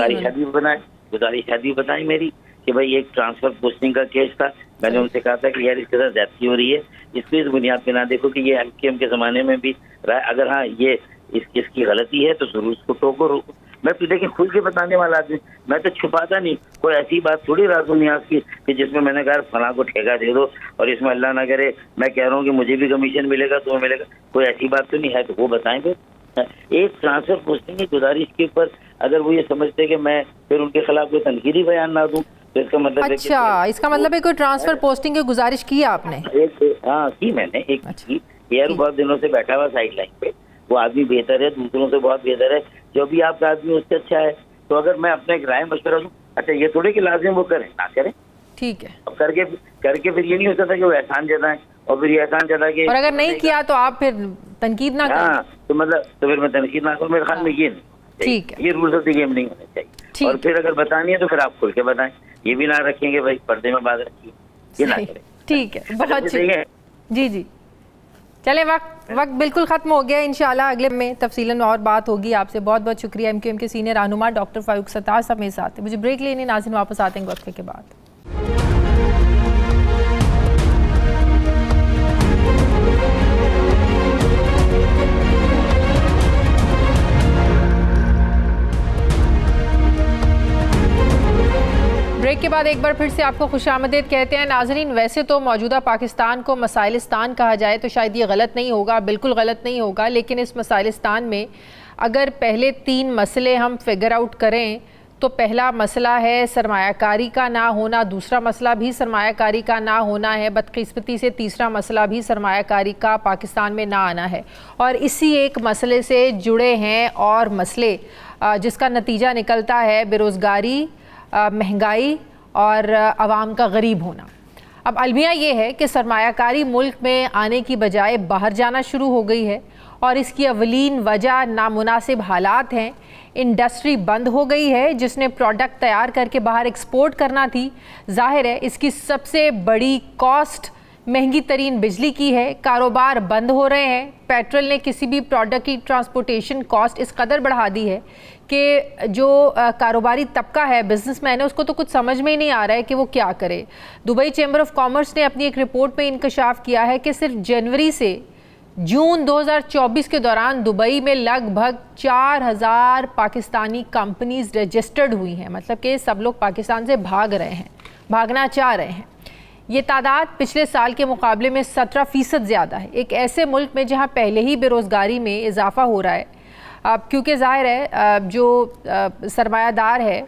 गुजारिशात भी बताई मेरी कि भाई एक ट्रांसफर पोस्टिंग का केस था, मैंने उनसे कहा था कि यार इसके साथ ज्यादती हो रही है, इसको इस बुनियाद पे ना देखो कि ये MKM के जमाने में भी रहा, अगर हाँ ये इसकी गलती है तो जरूर उसको टोको रोको। मैं तो देखिए खुल के बताने वाला आदमी, मैं तो छुपाता नहीं। कोई ऐसी बात थोड़ी राजू नियाज की कि जिसमें मैंने कहा फला को ठेका दे दो और इसमें अल्लाह ना करे मैं कह रहा हूँ कि मुझे भी कमीशन मिलेगा तो मिलेगा, कोई ऐसी बात तो नहीं है। तो वो बताएंगे एक ट्रांसफर पोस्टिंग की गुजारिश के ऊपर अगर वो ये समझते कि मैं फिर उनके खिलाफ कोई तनकीदी बयान ना दूं तो इसका मतलब अच्छा, इसका मतलब है कोई ट्रांसफर पोस्टिंग की गुजारिश की आपने? हाँ की मैंने एक की। यार बहुत दिनों से बैठा हुआ साइड लाइन पे, वो आदमी बेहतर है, दूसरों से बहुत बेहतर है, जो भी आपका आदमी उससे अच्छा है। तो अगर मैं अपने एक राय मशवरा दूं, अच्छा ये थोड़े कि लाजिम वो करें ना करें, ठीक है। अब करके फिर ये नहीं हो सकता कि वो एहसान जताएं और फिर ये एहसान जता के, और अगर नहीं किया तो आप फिर तनकीद ना करें। हाँ तो मतलब तो फिर मैं तनकीद ना करूँ, मेरे ख्याल में ये नहीं, ठीक है, ये रूल्स ऑफ द गेम नहीं होने चाहिए। और फिर अगर बतानी है तो फिर आप खुल के बताएं, ये भी ना रखेंगे भाई पर्दे में बात रखिए, ये ना करें। ठीक है, बहुत शुक्रिया। जी चले, वक्त बिल्कुल ख़त्म हो गया। इंशाल्लाह अगले में तफसीलन में और बात होगी आपसे। बहुत बहुत शुक्रिया। MKM के सीनियर रहनुमा डॉक्टर फारूक सत्तार साहब मेरे साथ हैं। मुझे ब्रेक लेने नाज़रीन वापस आते हैं वक्त के बाद। ब्रेक के बाद एक बार फिर से आपको खुशामदीद कहते हैं नाजरीन। वैसे तो मौजूदा पाकिस्तान को मसाइलिस्तान कहा जाए तो शायद ये गलत नहीं होगा, बिल्कुल गलत नहीं होगा, लेकिन इस मसाइलिस्तान में अगर पहले 3 मसले हम फिगर आउट करें तो पहला मसला है सरमायाकारी का ना होना, दूसरा मसला भी सरमायाकारी का ना होना है, बदकिस्मती से तीसरा मसला भी सरमायाकारी का पाकिस्तान में ना आना है। और इसी एक मसले से जुड़े हैं और मसले जिसका नतीजा निकलता है बेरोज़गारी, महंगाई और आवाम का गरीब होना। अब अलमिया ये है कि सरमायाकारी मुल्क में आने की बजाय बाहर जाना शुरू हो गई है और इसकी अवलीन वजह नामुनासिब हालात हैं। इंडस्ट्री बंद हो गई है जिसने प्रोडक्ट तैयार करके बाहर एक्सपोर्ट करना थी। जाहिर है इसकी सबसे बड़ी कॉस्ट महंगी तरीन बिजली की है, कारोबार बंद हो रहे हैं, पेट्रोल ने किसी भी प्रोडक्ट की ट्रांसपोर्टेशन कॉस्ट इस कदर बढ़ा दी है कि जो कारोबारी तबका है, बिजनेसमैन है, उसको तो कुछ समझ में ही नहीं आ रहा है कि वो क्या करे। दुबई चैम्बर ऑफ कॉमर्स ने अपनी एक रिपोर्ट में इंकशाफ किया है कि सिर्फ जनवरी से जून 2024 के दौरान दुबई में लगभग 4000 पाकिस्तानी कंपनीज रजिस्टर्ड हुई हैं। मतलब कि सब लोग पाकिस्तान से भाग रहे हैं, भागना चाह रहे हैं। ये तादाद पिछले साल के मुकाबले में 17% ज़्यादा है। एक ऐसे मुल्क में जहां पहले ही बेरोज़गारी में इजाफा हो रहा है, क्योंकि ज़ाहिर है जो सरमायादार है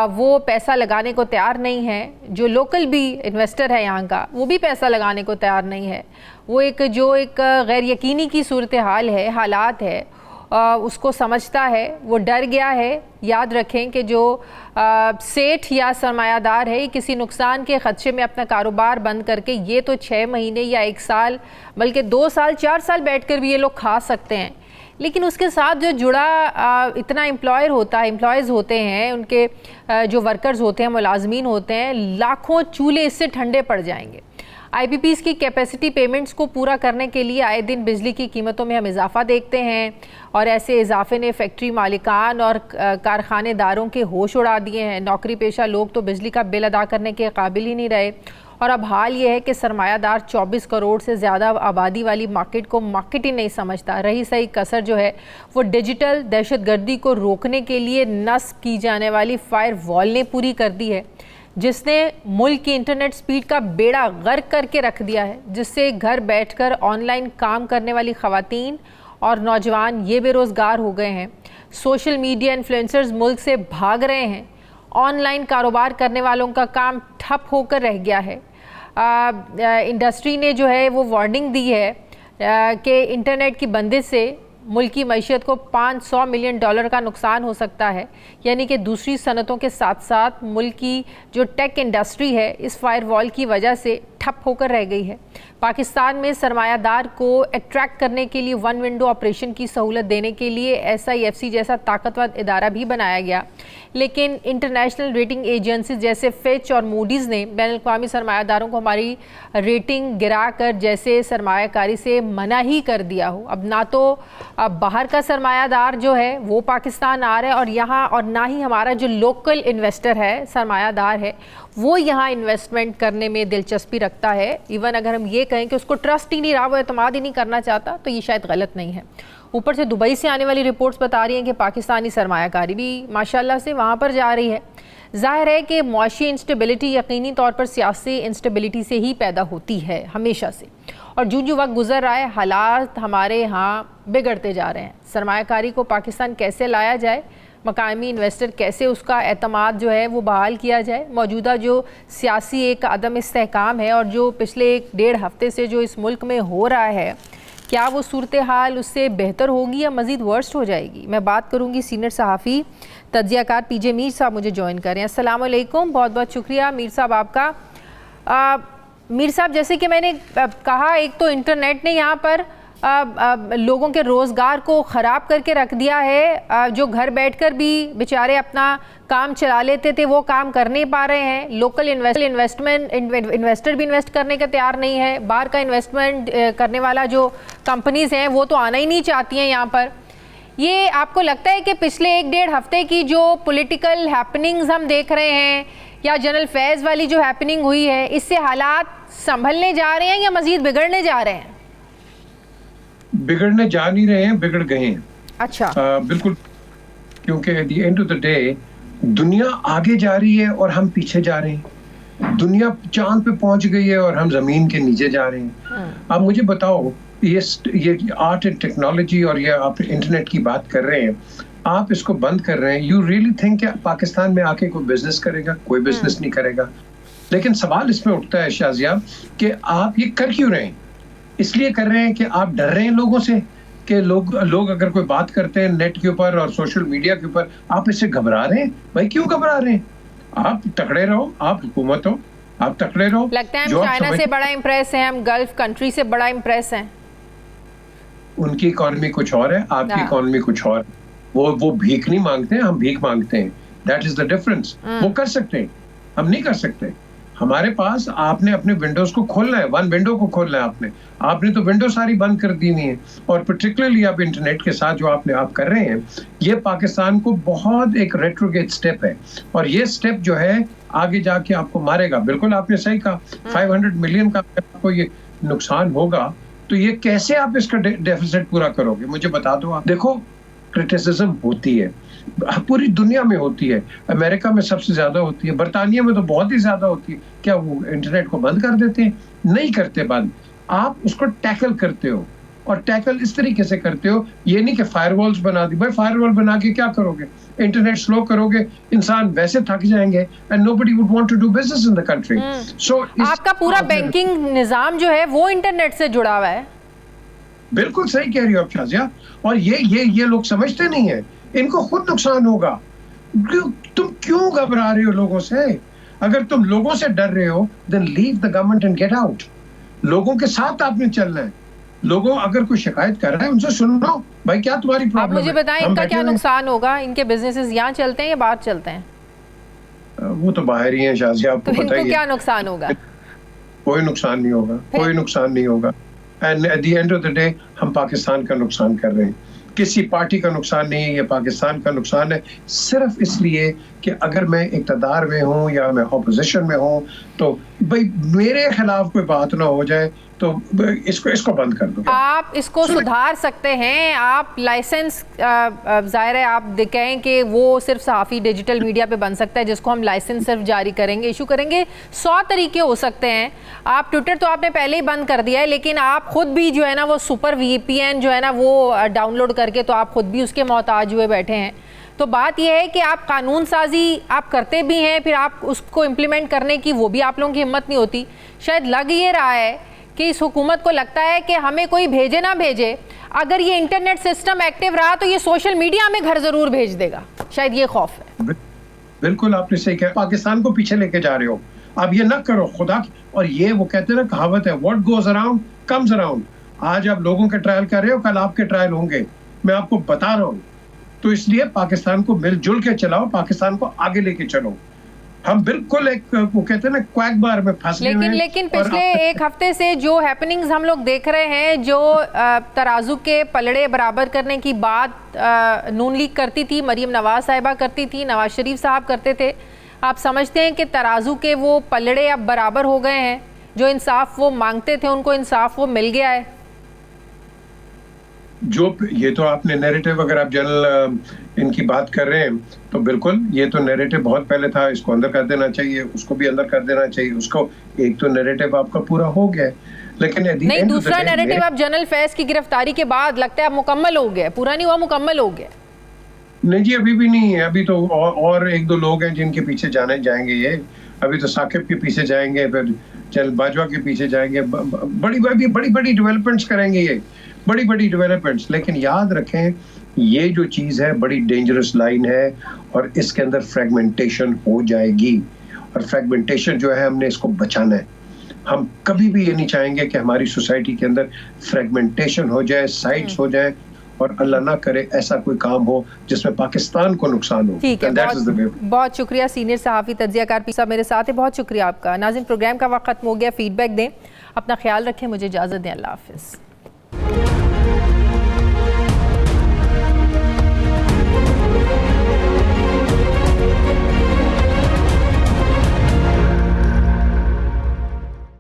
वो पैसा लगाने को तैयार नहीं है, जो लोकल भी इन्वेस्टर है यहाँ का वो भी पैसा लगाने को तैयार नहीं है। वो एक गैर यकीनी की सूरत हाल है, हालात है, उसको समझता है, वो डर गया है। याद रखें कि जो सेठ या सरमायादार है, किसी नुकसान के खदशे में अपना कारोबार बंद करके ये तो 6 महीने या 1 साल बल्कि 2 साल 4 साल बैठकर भी ये लोग खा सकते हैं। लेकिन उसके साथ जो जुड़ा इतना एम्प्लॉयज़ होते हैं, उनके जो वर्कर्स होते हैं, मुलाजमीन होते हैं, लाखों चूल्हे इससे ठंडे पड़ जाएंगे। IPPs की कैपेसिटी पेमेंट्स को पूरा करने के लिए आए दिन बिजली की कीमतों में हम इजाफा देखते हैं और ऐसे इजाफे ने फैक्ट्री मालिकान और कारखानेदारों के होश उड़ा दिए हैं। नौकरी पेशा लोग तो बिजली का बिल अदा करने के काबिल ही नहीं रहे और अब हाल ये है कि सरमायादार 24 करोड़ से ज़्यादा आबादी वाली मार्केट को मार्केट ही नहीं समझता। रही सही कसर जो है वो डिजिटल दहशतगर्दी को रोकने के लिए नस्ब की जाने वाली फायर वॉल ने पूरी कर दी है, जिसने मुल्क की इंटरनेट स्पीड का बेड़ा गर्क करके रख दिया है, जिससे घर बैठकर ऑनलाइन काम करने वाली ख़वातीन और नौजवान ये बेरोज़गार हो गए हैं। सोशल मीडिया इन्फ्लुएंसर्स मुल्क से भाग रहे हैं। ऑनलाइन कारोबार करने वालों का काम ठप होकर रह गया है। इंडस्ट्री ने जो है वो वार्निंग दी है कि इंटरनेट की बंदिश से मुल्क की मईशत को $500 मिलियन का नुकसान हो सकता है। यानी कि दूसरी सनतों के साथ साथ मुल्क की जो टेक इंडस्ट्री है इस फायरवॉल की वजह से ठप होकर रह गई है। पाकिस्तान में सरमायादार को अट्रैक्ट करने के लिए वन विंडो ऑपरेशन की सहूलत देने के लिए SIFC जैसा ताकतवर इदारा भी बनाया गया, लेकिन इंटरनेशनल रेटिंग एजेंसीज जैसे फिच और मूडीज़ ने बैनुल-अक़वामी सरमायादारों को हमारी रेटिंग गिरा कर जैसे सरमायाकारी से मना ही कर दिया हो। अब ना तो बाहर का सरमायादार जो है वो पाकिस्तान आ रहा है और यहाँ, और ना ही हमारा जो लोकल इन्वेस्टर है, सरमायादार है, वो यहाँ इन्वेस्टमेंट करने में दिलचस्पी रखता है। इवन अगर हम ये कहें कि उसको ट्रस्ट ही नहीं रहा, वो एतमाद ही नहीं करना चाहता, तो ये शायद गलत नहीं है। ऊपर से दुबई से आने वाली रिपोर्ट्स बता रही हैं कि पाकिस्तानी सरमायाकारी भी माशाल्लाह से वहाँ पर जा रही है। जाहिर है कि मुआशी इंस्टेबिलिटी यकीनी तौर पर सियासी इंस्टेबिलिटी से ही पैदा होती है हमेशा से, और जो वक्त गुजर रहा है हालात हमारे यहाँ बिगड़ते जा रहे हैं। सरमायाकारी को पाकिस्तान कैसे लाया जाए, मकामी इन्वेस्टर कैसे उसका एतमाद जो है वो बहाल किया जाए, मौजूदा जो सियासी एक अदम इस्तेहकाम है और जो पिछले 1-1.5 हफ्ते से जो इस मुल्क में हो रहा है, क्या वो सूरत हाल उससे बेहतर होगी या मज़ीद वर्स्ट हो जाएगी। मैं बात करूँगी सीनियर सहाफ़ी तज्ज़ियाकार PJ मीर साहब मुझे ज्वाइन करें। अस्सलाम वालेकुम, बहुत बहुत शुक्रिया मीर साहब आपका। मीर साहब, जैसे कि मैंने कहा, एक तो इंटरनेट ने यहाँ पर लोगों के रोज़गार को ख़राब करके रख दिया है। जो घर बैठकर भी बेचारे अपना काम चला लेते थे वो काम कर नहीं पा रहे हैं। लोकल इन्वेस्टर भी इन्वेस्ट करने का तैयार नहीं है। बाहर का इन्वेस्टमेंट करने वाला जो कंपनीज़ हैं वो तो आना ही नहीं चाहती हैं यहाँ पर। ये आपको लगता है कि पिछले 1-1.5 हफ्ते की जो पॉलिटिकल हैपनिंग्स हम देख रहे हैं या जनरल फैज़ वाली जो हैपनिंग हुई है, इससे हालात संभलने जा रहे हैं या मज़ीद बिगड़ने जा रहे हैं? बिगड़ने जा नहीं रहे हैं, बिगड़ गए हैं। अच्छा। बिल्कुल, क्योंकि at the end of the day दुनिया आगे जा रही है और हम पीछे जा रहे हैं। दुनिया चांद पे पहुंच गई है और हम जमीन के नीचे जा रहे हैं। अब मुझे बताओ, ये आर्ट एंड टेक्नोलॉजी और ये आप इंटरनेट की बात कर रहे हैं, आप इसको बंद कर रहे हैं। यू रियली थिंक कि पाकिस्तान में आके कोई बिजनेस करेगा? कोई बिजनेस नहीं करेगा। लेकिन सवाल इसमें उठता है शाजिया कि आप ये कर क्यों रहे हैं? इसलिए कर रहे हैं कि आप डर रहे हैं लोगों से कि लोग अगर कोई बात करते हैं नेट के ऊपर और सोशल मीडिया के ऊपर, आप इससे घबरा रहे हैं। भाई क्यों घबरा रहे हैं? आप तकड़े रहो, आप हुकूमत हो, आप तकड़े रहो। लगता है हम चाइना से बड़ा इम्प्रेस हैं, हम गल्फ कंट्री से बड़ा इम्प्रेस हैं। उनकी इकोनॉमी कुछ और है, आपकी इकोनॉमी कुछ और। वो भीख नहीं मांगते हैं, हम भीख मांगते हैं। That is the difference. वो कर सकते हैं, हम नहीं कर सकते। हमारे पास आपने अपने विंडोज को खोलना है, वन विंडो को खोलना है आपने तो विंडो सारी बंद कर दी है। और पर्टिकुलरली आप इंटरनेट के साथ जो आप कर रहे हैं, ये पाकिस्तान को बहुत एक रेट्रोगेट स्टेप है, और ये स्टेप जो है आगे जाके आपको मारेगा। बिल्कुल आपने सही कहा, 500 मिलियन का आपको ये नुकसान होगा, तो ये कैसे आप इसका डेफिसिट पूरा करोगे, मुझे बता दो आप। देखो, क्रिटिसिज्म होती है, पूरी दुनिया में होती है, अमेरिका में सबसे ज्यादा होती है, बरतानिया में तो बहुत ही ज्यादा होती है। क्या वो इंटरनेट को बंद कर देते हैं? नहीं करते बंद, आप उसको टैकल करते हो, और टैकल इस तरीके से करते हो, ये नहीं कि फायरवॉल्स बना दी। भाई फायरवॉल बना के क्या करोगे? इंटरनेट स्लो करोगे, इंसान वैसे थक जाएंगे, and nobody would want to do business in the country. So आपका पूरा बैंकिंग निजाम जो है वो इंटरनेट से जुड़ा हुआ है। बिल्कुल सही कह रही हो आप शाजिया, और ये लोग समझते नहीं है, इनको खुद नुकसान होगा। तुम क्यों घबरा रहे हो लोगों से? अगर तुम लोगों से डर रहे हो, then leave the government and get out. लोगों के साथ आपने चलना है। लोगों अगर कोई शिकायत कर रहा है, उनसे सुन लो, भाई क्या तुम्हारी प्रॉब्लम है? आप मुझे बताएं, इनका क्या नुकसान होगा? इनके बिजनेसेस यहाँ चलते हैं या बाहर चलते हैं? वो तो बाहर ही है शाजिया, आपको तो पता ही है। क्या नुकसान होगा? कोई नुकसान नहीं होगा, कोई नुकसान नहीं होगा। And at the end of the day हम पाकिस्तान का नुकसान कर रहे हैं, किसी पार्टी का नुकसान नहीं है, ये पाकिस्तान का नुकसान है। सिर्फ इसलिए कि अगर मैं इक़्तिदार में हूँ या मैं ऑपोजिशन में हूँ, तो भाई मेरे खिलाफ कोई बात ना हो जाए, तो इसको बंद कर दो। आप इसको सुधार सकते हैं। आप लाइसेंस, जाहिर है आप कहें कि वो सिर्फ सहाफ़ी डिजिटल मीडिया पे बन सकता है, जिसको हम लाइसेंस सिर्फ जारी करेंगे, इशू करेंगे। 100 तरीके हो सकते हैं। आप ट्विटर तो आपने पहले ही बंद कर दिया है, लेकिन आप खुद भी जो है ना वो सुपर VPN जो है ना वो डाउनलोड करके तो आप खुद भी उसके मोहताज हुए बैठे हैं। तो बात यह है कि आप कानून साजी आप करते भी हैं, फिर आप उसको इम्प्लीमेंट करने की वो भी आप लोगों की हिम्मत नहीं होती। शायद लग ये रहा है कि इस हुकूमत को लगता है कि हमें कोई भेजे ना भेजे, अगर ये इंटरनेट सिस्टम एक्टिव रहा तो ये सोशल मीडिया में घर जरूर भेज देगा। शायद ये खौफ है। बिल्कुल आपने सही कहा, पाकिस्तान को पीछे लेके जा रहे हो। अब ये ना करो खुदा की। और ये वो कहते हैं ना, कहावत है, what goes around comes around. आज आप लोगों के ट्रायल कर रहे हो, कल आपके ट्रायल होंगे, मैं आपको बता रहा हूँ। तो इसलिए पाकिस्तान को मिलजुल के चलाओ, पाकिस्तान को आगे लेके चलो। हम बिल्कुल एक वो कहते हैं ना क्वैक बार में फंस गए। लेकिन पिछले एक हफ्ते से जो हैपनिंग्स हम लोग देख रहे हैं, जो तराजू के पलड़े बराबर करने की बात नून लीग करती थी, मरीम नवाज साहिबा करती थी, नवाज शरीफ साहब करते थे, आप समझते हैं कि तराजू के वो पलड़े अब बराबर हो गए हैं? जो इंसाफ वो मांगते थे उनको इंसाफ वो मिल गया है? जो ये तो आपने नैरेटिव, अगर आप जनरल इनकी बात कर रहे हैं, तो बिल्कुल ये तो नैरेटिव बहुत पहले था, इसको अंदर कर देना चाहिए, उसको भी अंदर कर देना चाहिए। उसको एक तो नैरेटिव आपका पूरा हो गया, लेकिन नहीं, दूसरा नैरेटिव आप जनरल फैज की गिरफ्तारी के बाद लगता है मुकम्मल हो गया, पूरा नहीं हुआ, मुकम्मल हो गया। नहीं जी, अभी भी नहीं है। अभी तो और एक दो लोग हैं जिनके पीछे जाएंगे ये। अभी तो साकिब के पीछे जाएंगे, फिर चल बाजवा के पीछे जाएंगे, बड़ी डेवलपमेंट्स करेंगे ये, बड़ी डेवलपमेंट्स। लेकिन याद रखें, ये जो चीज़ है बड़ी डेंजरस लाइन है, और इसके अंदर फ्रेगमेंटेशन हो जाएगी। और फ्रेगमेंटेशन जो है, हमने इसको बचाना है। हम कभी भी ये नहीं चाहेंगे कि हमारी सोसाइटी के अंदर फ्रेगमेंटेशन हो जाए, साइट्स हो जाए, और अल्लाह ना करे ऐसा कोई काम हो जिसमें पाकिस्तान को नुकसान हो। ठीक है, बहुत शुक्रिया सीनियर सहाफ़ी तज्ज़ियाकार पी साहब मेरे साथ है, बहुत शुक्रिया आपका। नाज़रीन, प्रोग्राम का वक्त खत्म हो गया, फीडबैक दें, अपना ख्याल रखें, मुझे इजाज़त दें, अल्लाह हाफ़िज़।